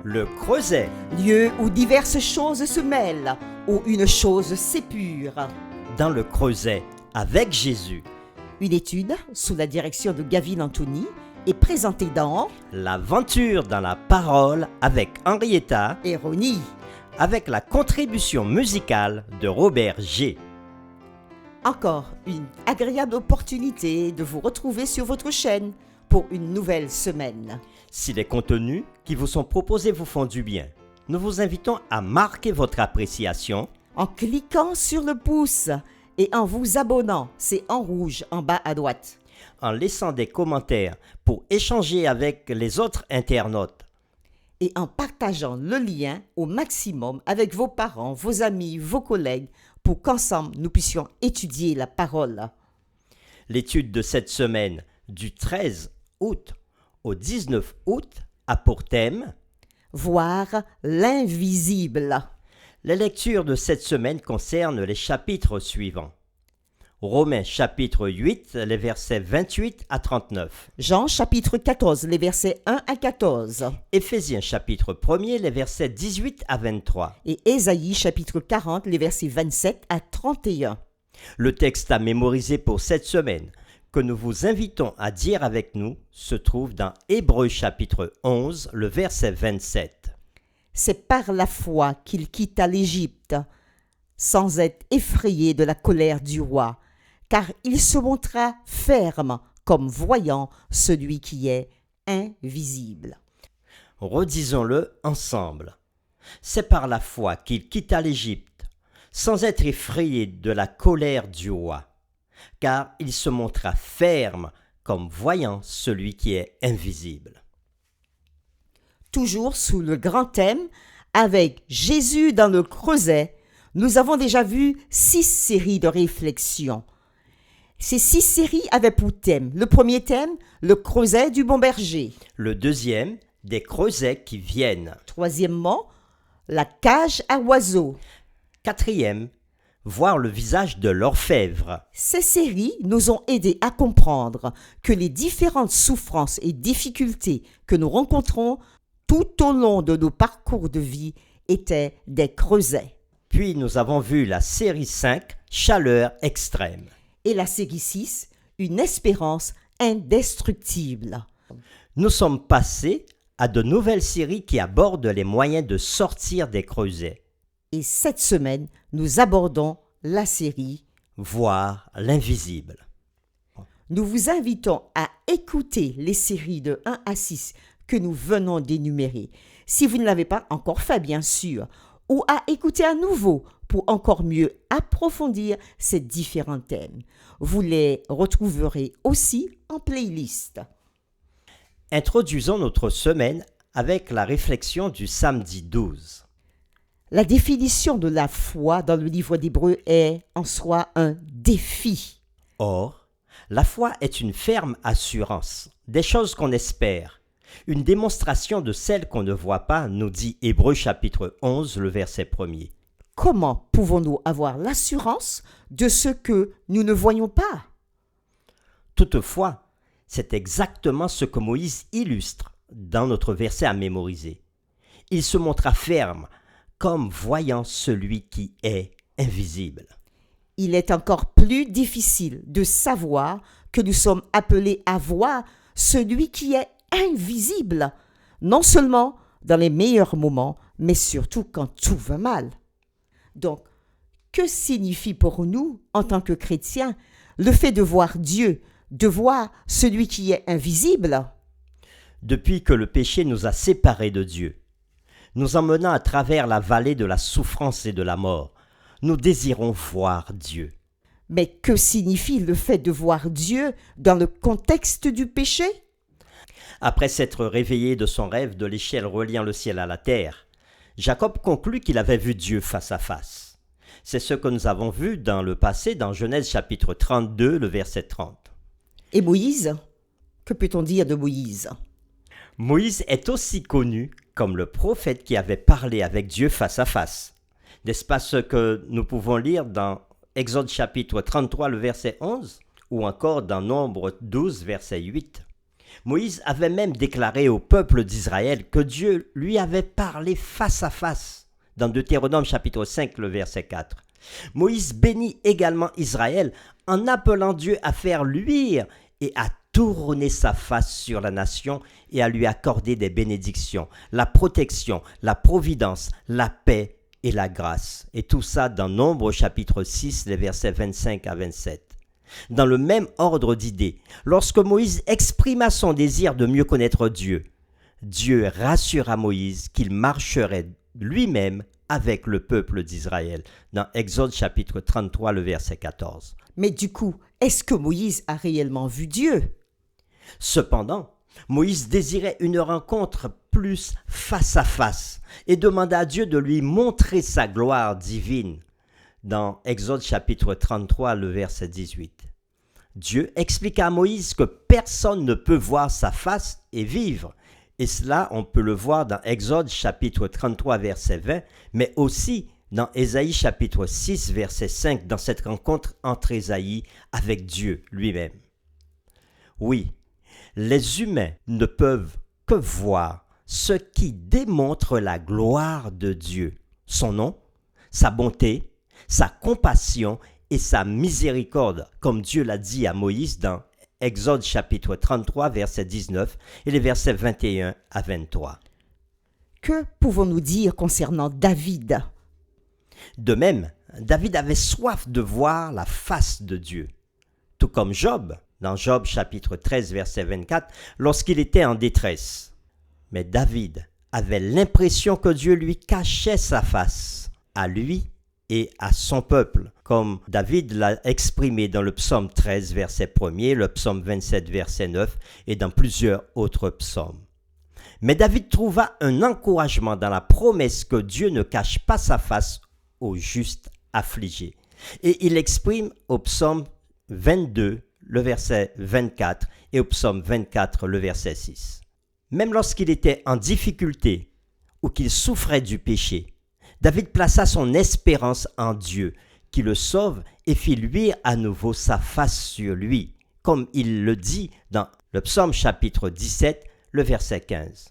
Le creuset. Lieu où diverses choses se mêlent, où une chose s'épure. Dans le creuset, avec Jésus. Une étude, sous la direction de Gavin Anthony, est présentée dans L'aventure dans la parole avec Henrietta, et Ronnie. avec la contribution musicale de Robert G. Encore une agréable opportunité de vous retrouver sur votre chaîne pour une nouvelle semaine. Si les contenus qui vous sont proposés vous font du bien, nous vous invitons à marquer votre appréciation En cliquant sur le pouce et en vous abonnant, c'est en rouge en bas à droite. en laissant des commentaires pour échanger avec les autres internautes. Et en partageant le lien au maximum avec vos parents, vos amis, vos collègues, pour qu'ensemble nous puissions étudier la parole. L'étude de cette semaine, du 13 août au 19 août, a pour thème Voir l'invisible. Les lectures de cette semaine concernent les chapitres suivants. Romains chapitre 8, les versets 28 à 39. Jean chapitre 14, les versets 1 à 14. Éphésiens chapitre 1er, les versets 18 à 23. Et Ésaïe chapitre 40, les versets 27 à 31. Le texte à mémoriser pour cette semaine, que nous vous invitons à dire avec nous, se trouve dans Hébreux chapitre 11, le verset 27. C'est par la foi qu'il quitta l'Égypte, sans être effrayé de la colère du roi, car il se montra ferme comme voyant celui qui est invisible. Redisons-le ensemble. C'est par la foi qu'il quitta l'Égypte, sans être effrayé de la colère du roi, car il se montra ferme comme voyant celui qui est invisible. Toujours sous le grand thème, avec Jésus dans le creuset, nous avons déjà vu 6 séries de réflexions. Ces 6 séries avaient pour thème, le premier thème, le creuset du bon berger. Le deuxième, des creusets qui viennent. Troisièmement, la cage à oiseaux. Quatrième, voir le visage de l'orfèvre. Ces séries nous ont aidés à comprendre que les différentes souffrances et difficultés que nous rencontrons tout au long de nos parcours de vie étaient des creusets. Puis nous avons vu la série 5, chaleur extrême. Et la série 6, une espérance indestructible. Nous sommes passés à de nouvelles séries qui abordent les moyens de sortir des creusets, Et cette semaine, nous abordons la série. voir l'invisible. Nous vous invitons à écouter les séries de 1 à 6 que nous venons d'énumérer, si vous ne l'avez pas encore fait bien sûr, ou à écouter à nouveau pour encore mieux approfondir ces différents thèmes. Vous les retrouverez aussi en playlist. Introduisons notre semaine avec la réflexion du samedi 12. La définition de la foi dans le livre d'Hébreux est en soi un défi. Or, la foi est une ferme assurance des choses qu'on espère, une démonstration de celles qu'on ne voit pas, nous dit Hébreux chapitre 11, le verset 1er. Comment pouvons-nous avoir l'assurance de ce que nous ne voyons pas? Toutefois, c'est exactement ce que Moïse illustre dans notre verset à mémoriser. Il se montra ferme, comme voyant celui qui est invisible. Il est encore plus difficile de savoir que nous sommes appelés à voir celui qui est invisible, non seulement dans les meilleurs moments, mais surtout quand tout va mal. Donc, que signifie pour nous, en tant que chrétiens, le fait de voir Dieu, de voir celui qui est invisible? Depuis que le péché nous a séparés de Dieu, nous emmenant à travers la vallée de la souffrance et de la mort, nous désirons voir Dieu. Mais que signifie le fait de voir Dieu dans le contexte du péché? Après s'être réveillé de son rêve de l'échelle reliant le ciel à la terre, Jacob conclut qu'il avait vu Dieu face à face. C'est ce que nous avons vu dans le passé dans Genèse chapitre 32, le verset 30. Et Moïse? Que peut-on dire de Moïse? Moïse est aussi connu comme le prophète qui avait parlé avec Dieu face à face. N'est-ce pas ce que nous pouvons lire dans Exode chapitre 33, le verset 11, ou encore dans Nombre 12, verset 8? Moïse avait même déclaré au peuple d'Israël que Dieu lui avait parlé face à face, dans Deutéronome chapitre 5, le verset 4. Moïse bénit également Israël en appelant Dieu à faire luire et à tourner sa face sur la nation et à lui accorder des bénédictions, la protection, la providence, la paix et la grâce. Et tout ça dans Nombre chapitre 6, les versets 25 à 27. Dans le même ordre d'idées, lorsque Moïse exprima son désir de mieux connaître Dieu, Dieu rassura Moïse qu'il marcherait lui-même avec le peuple d'Israël, dans Exode chapitre 33, le verset 14. Mais du coup, est-ce que Moïse a réellement vu Dieu? Cependant, Moïse désirait une rencontre plus face à face et demanda à Dieu de lui montrer sa gloire divine, dans Exode chapitre 33, le verset 18. Dieu expliqua à Moïse que personne ne peut voir sa face et vivre. Et cela, on peut le voir dans Exode chapitre 33, verset 20, mais aussi dans Ésaïe chapitre 6, verset 5, dans cette rencontre entre Ésaïe avec Dieu lui-même. Oui, les humains ne peuvent que voir ce qui démontre la gloire de Dieu, son nom, sa bonté, sa compassion et sa miséricorde, comme Dieu l'a dit à Moïse dans Exode chapitre 33, verset 19 et les versets 21 à 23. Que pouvons-nous dire concernant David? De même, David avait soif de voir la face de Dieu, tout comme Job, dans Job chapitre 13, verset 24, lorsqu'il était en détresse. Mais David avait l'impression que Dieu lui cachait sa face, à lui et à son peuple, comme David l'a exprimé dans le psaume 13, verset 1er, le psaume 27, verset 9 et dans plusieurs autres psaumes. Mais David trouva un encouragement dans la promesse que Dieu ne cache pas sa face aux justes affligés. Et il l'exprime au psaume 22, le verset 24 et au psaume 24, le verset 6. Même lorsqu'il était en difficulté ou qu'il souffrait du péché, David plaça son espérance en Dieu, qui le sauve et fit luire à nouveau sa face sur lui, comme il le dit dans le psaume chapitre 17, le verset 15.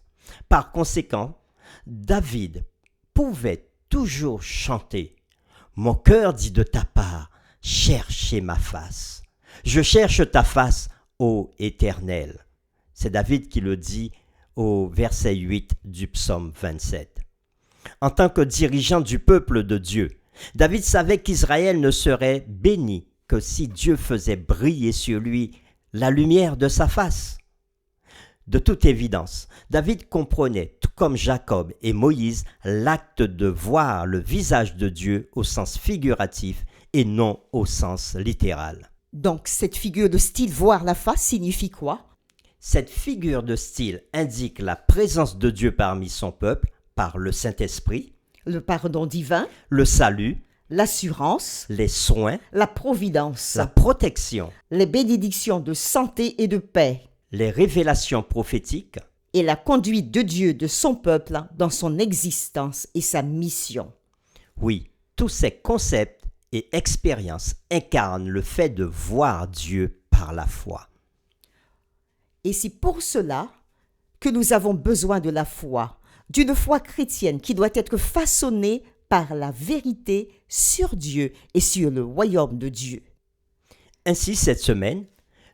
Par conséquent, David pouvait toujours chanter « Mon cœur dit de ta part, cherchez ma face. Je cherche ta face, ô Éternel. » C'est David qui le dit au verset 8 du psaume 27. En tant que dirigeant du peuple de Dieu, David savait qu'Israël ne serait béni que si Dieu faisait briller sur lui la lumière de sa face. De toute évidence, David comprenait, tout comme Jacob et Moïse, l'acte de voir le visage de Dieu au sens figuratif et non au sens littéral. Donc, cette figure de style voir la face signifie quoi? Cette figure de style indique la présence de Dieu parmi son peuple par le Saint-Esprit, Le pardon divin, le salut, l'assurance, les soins, la providence, la protection, les bénédictions de santé et de paix, les révélations prophétiques et la conduite de Dieu de son peuple dans son existence et sa mission. Oui, tous ces concepts et expériences incarnent le fait de voir Dieu par la foi. Et c'est pour cela que nous avons besoin de la foi, d'une foi chrétienne qui doit être façonnée par la vérité sur Dieu et sur le royaume de Dieu. Ainsi, cette semaine,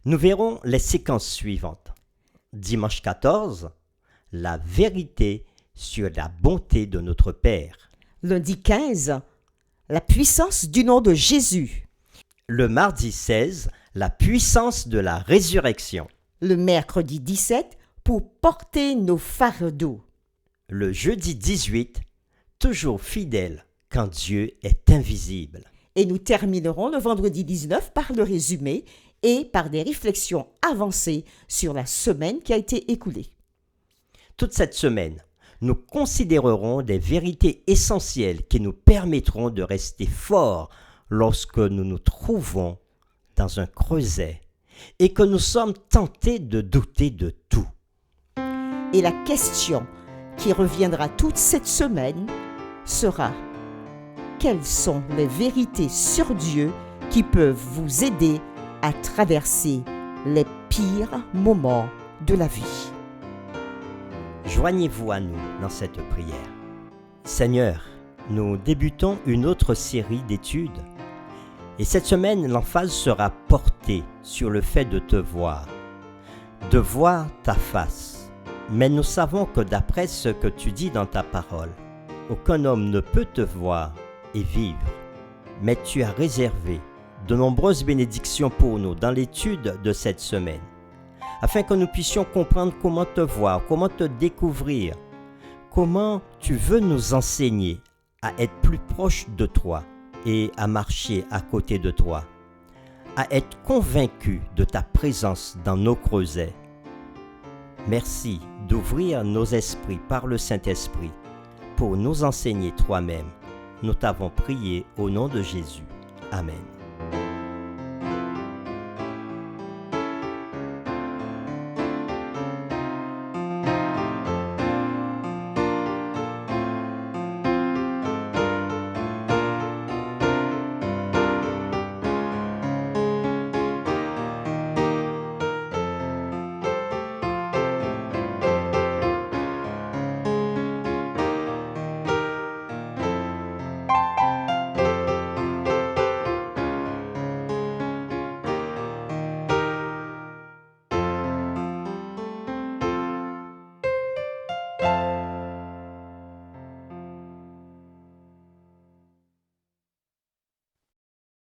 nous verrons les séquences suivantes. Dimanche 14, la vérité sur la bonté de notre Père. Lundi 15, la puissance du nom de Jésus. Le mardi 16, la puissance de la résurrection. Le mercredi 17, pour porter nos fardeaux. Le jeudi 18, toujours fidèle quand Dieu est invisible. Et nous terminerons le vendredi 19 par le résumé et par des réflexions avancées sur la semaine qui a été écoulée. Toute cette semaine, nous considérerons des vérités essentielles qui nous permettront de rester forts lorsque nous nous trouvons dans un creuset et que nous sommes tentés de douter de tout. Et la question qui reviendra toute cette semaine sera: quelles sont les vérités sur Dieu qui peuvent vous aider à traverser les pires moments de la vie. Joignez-vous à nous dans cette prière. Seigneur, nous débutons une autre série d'études. Et cette semaine, l'emphase sera portée sur le fait de te voir, de voir ta face. Mais nous savons que d'après ce que tu dis dans ta parole, aucun homme ne peut te voir et vivre. Mais tu as réservé de nombreuses bénédictions pour nous dans l'étude de cette semaine, afin que nous puissions comprendre comment te voir, comment te découvrir, comment tu veux nous enseigner à être plus proche de toi et à marcher à côté de toi, à être convaincus de ta présence dans nos creusets. Merci d'ouvrir nos esprits par le Saint-Esprit pour nous enseigner toi-même. Nous t'avons prié au nom de Jésus. Amen.